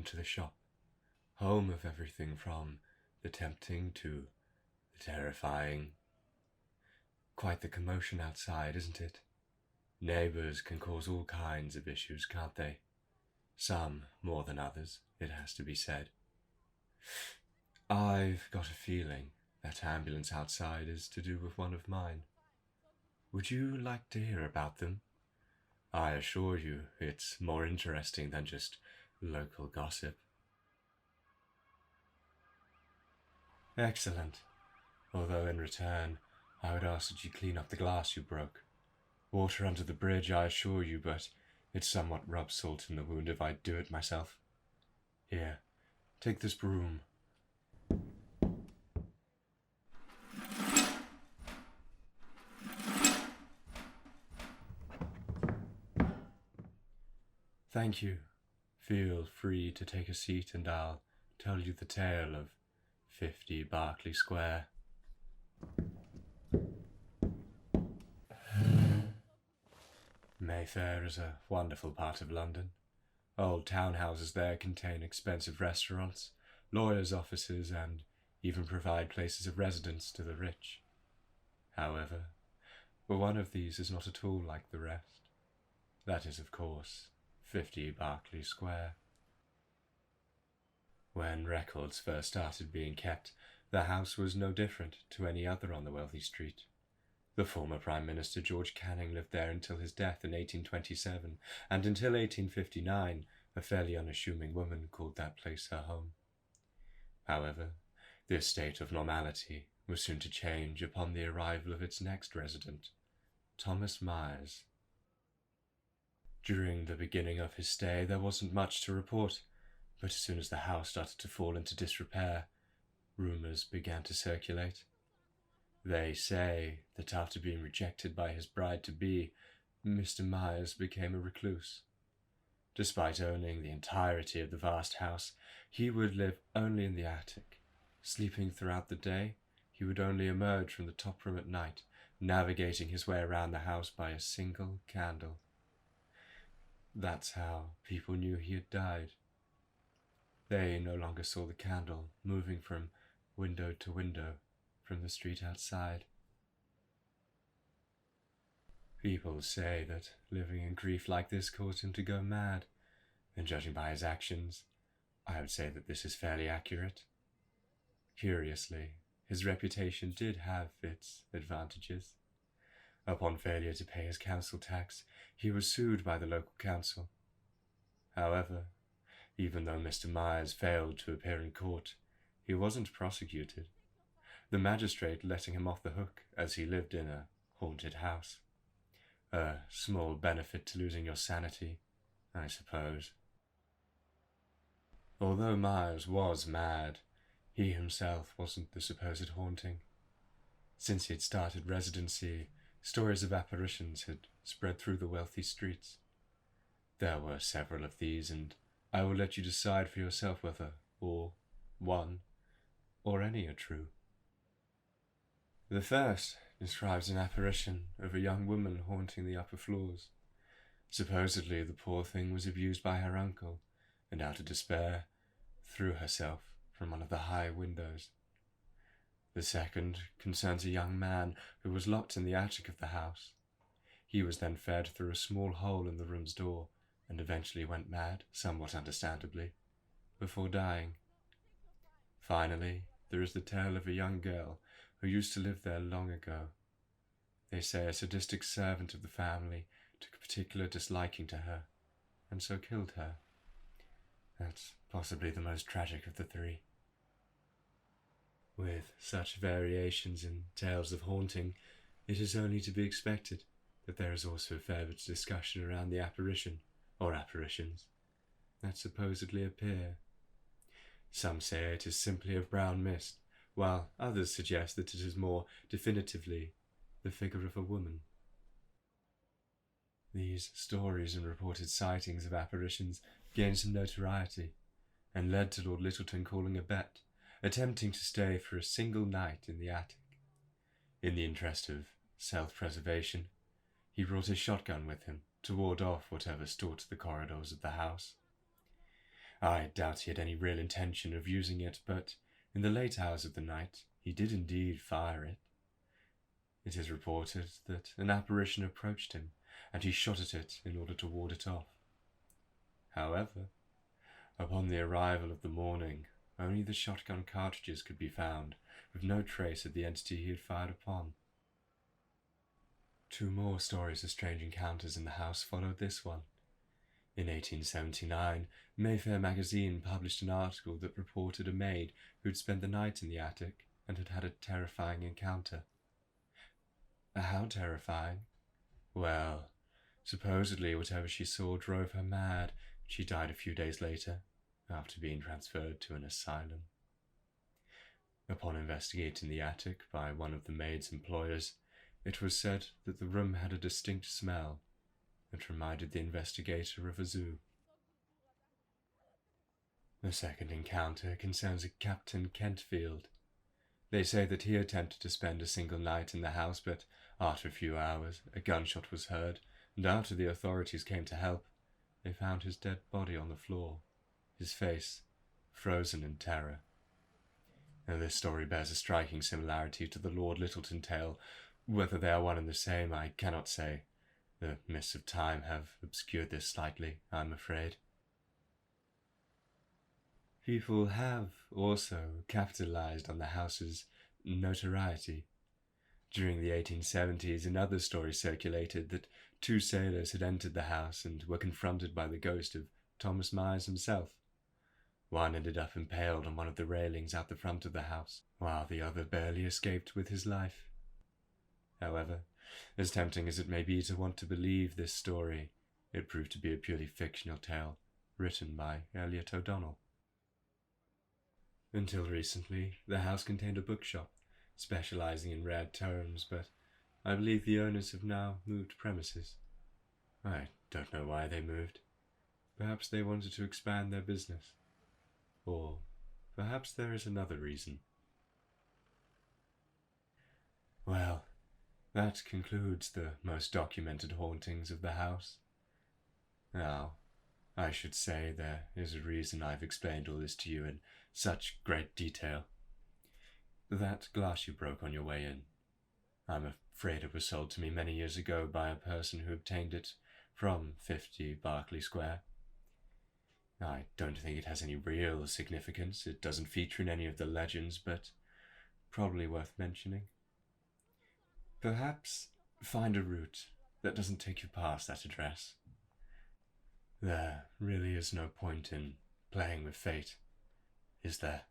to the shop, home of everything from the tempting to the terrifying. Quite the commotion outside, isn't it? Neighbours can cause all kinds of issues, can't they? Some more than others, it has to be said. I've got a feeling that ambulance outside is to do with one of mine. Would you like to hear about them? I assure you it's more interesting than just local gossip. Excellent. Although in return, I would ask that you clean up the glass you broke. Water under the bridge, I assure you, but it somewhat rubs salt in the wound if I do it myself. Here, take this broom. Thank you. Feel free to take a seat and I'll tell you the tale of 50 Berkeley Square. Mayfair is a wonderful part of London. Old townhouses there contain expensive restaurants, lawyers' offices, and even provide places of residence to the rich. However, one of these is not at all like the rest. That is, of course, 50 Berkeley Square. When records first started being kept, the house was no different to any other on the wealthy street. The former Prime Minister George Canning lived there until his death in 1827, and until 1859 a fairly unassuming woman called that place her home. However, this state of normality was soon to change upon the arrival of its next resident, Thomas Myers. During the beginning of his stay there wasn't much to report, but as soon as the house started to fall into disrepair, rumours began to circulate. They say that after being rejected by his bride-to-be, Mr. Myers became a recluse. Despite owning the entirety of the vast house, he would live only in the attic. Sleeping throughout the day, he would only emerge from the top room at night, navigating his way around the house by a single candle. That's how people knew he had died. They no longer saw the candle moving from window to window from the street outside. People say that living in grief like this caused him to go mad, and judging by his actions, I would say that this is fairly accurate. Curiously, his reputation did have its advantages. Upon failure to pay his council tax, he was sued by the local council. However, even though Mr. Myers failed to appear in court, he wasn't prosecuted, the magistrate letting him off the hook as he lived in a haunted house. A small benefit to losing your sanity, I suppose. Although Myers was mad, he himself wasn't the supposed haunting. Since he had started residency, stories of apparitions had spread through the wealthy streets. There were several of these, and I will let you decide for yourself whether all, one, or any are true. The first describes an apparition of a young woman haunting the upper floors. Supposedly the poor thing was abused by her uncle, and out of despair threw herself from one of the high windows. The second concerns a young man who was locked in the attic of the house. He was then fed through a small hole in the room's door, and eventually went mad, somewhat understandably, before dying. Finally, there is the tale of a young girl who used to live there long ago. They say a sadistic servant of the family took a particular disliking to her, and so killed her. That's possibly the most tragic of the three. With such variations in tales of haunting, it is only to be expected that there is also a fair bit of discussion around the apparition, or apparitions, that supposedly appear. Some say it is simply of brown mist, while others suggest that it is more definitively the figure of a woman. These stories and reported sightings of apparitions gained some notoriety, and led to Lord Littleton calling a bet, attempting to stay for a single night in the attic. In the interest of self-preservation, he brought his shotgun with him to ward off whatever stalked the corridors of the house. I doubt he had any real intention of using it, but in the late hours of the night he did indeed fire it. It is reported that an apparition approached him, and he shot at it in order to ward it off. However, upon the arrival of the morning, only the shotgun cartridges could be found, with no trace of the entity he had fired upon. 2 more stories of strange encounters in the house followed this one. In 1879, Mayfair magazine published an article that reported a maid who had spent the night in the attic and had had a terrifying encounter. How terrifying? Well, supposedly whatever she saw drove her mad. She died a few days later, after being transferred to an asylum. Upon investigating the attic by one of the maid's employers, it was said that the room had a distinct smell that reminded the investigator of a zoo. The second encounter concerns a Captain Kentfield. They say that he attempted to spend a single night in the house, but after a few hours a gunshot was heard, and after the authorities came to help, they found his dead body on the floor, his face frozen in terror. Now, this story bears a striking similarity to the Lord Lyttelton tale. Whether they are one and the same, I cannot say. The mists of time have obscured this slightly, I'm afraid. People have also capitalized on the house's notoriety. During the 1870s, another story circulated that 2 sailors had entered the house and were confronted by the ghost of Thomas Myers himself. One ended up impaled on one of the railings out the front of the house, while the other barely escaped with his life. However, as tempting as it may be to want to believe this story, it proved to be a purely fictional tale, written by Elliot O'Donnell. Until recently, the house contained a bookshop, specializing in rare tomes, but I believe the owners have now moved premises. I don't know why they moved. Perhaps they wanted to expand their business. Or perhaps there is another reason. Well, that concludes the most documented hauntings of the house. Now, I should say there is a reason I've explained all this to you in such great detail. That glass you broke on your way in, I'm afraid it was sold to me many years ago by a person who obtained it from 50 Berkeley Square. I don't think it has any real significance. It doesn't feature in any of the legends, but probably worth mentioning. Perhaps find a route that doesn't take you past that address. There really is no point in playing with fate, is there?